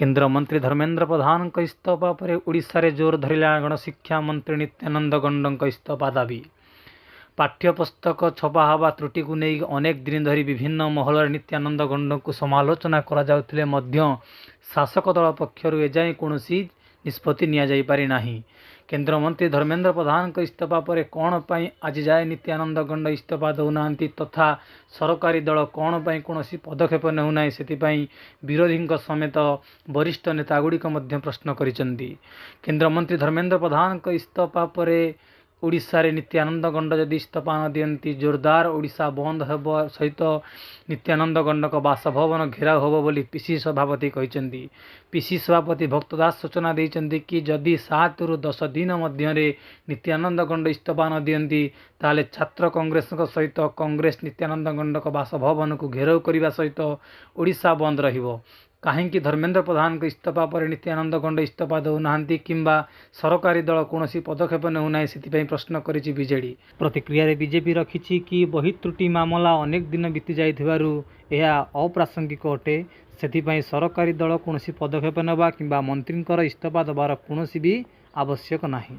केन्द्रमंत्री धर्मेन्द्र प्रधान इस्तीफा पर ओडिशा रे जोर धरिला गणशिक्षा मंत्री नित्यानंद गंड इस्तीफा दाबी। पाठ्यपुस्तक छपा हवा त्रुटि को नहीं अनेक दिन धरी विभिन्न महल नित्यानंद गंड को समालोचना करा जाउथिले मध्य शासक दल पक्षर एजाएं कौन निष्पत्ति नि पारि नाही। केन्द्रमंत्री धर्मेन्द्र प्रधान इस्तीफा पर कौन पाई आज जाए नित्यानंद गंड इस्तीफा दौना तथा सरकारी दल कौन पाई कौन पदक्षेप नेउना से विरोधी समेत वरिष्ठ नेतागुड़िक प्रश्न करिसेंती। केन्द्रमंत्री धर्मेन्द्र प्रधान इस्तीफा पर ओडिशा रे नित्यानंद गंड जदि इस्तीफा न दियंती जोरदार ओडिशा बंद हेब सहित नित्यानंद गंड बासभवन घेराव होब बोली पीसी सभापति कहते। पीसी सभापति भक्तदास सूचना देइचंती कि जदि 7 रु 10 दिन मध्य नित्यानंद गंड इस्तीफा न दियंती ताले छात्र कांग्रेस सहित कांग्रेस नित्यानंद गंड बासभवन को घेराव करने सहित ओडिशा बंद रहिबो। कहीं धर्मेन्द्र प्रधान इस्तीफा पर नित्यानंद गंड इस्तीफा दौना किंबा सरकारी दल कौन पदक्षेप नेउना से प्रश्न करिछि बीजेडी। प्रतिक्रिया रे बीजेपी रखिछि कि बही त्रुटि मामला अनेक दिन बीती जाइथिबारु यह अप्रासंगिक अटे। सेथिपई सरकारी दल कौन पदक्षेप नेबा किंबा मंत्री इस्तीफा देवार कौन भी आवश्यक नहीं।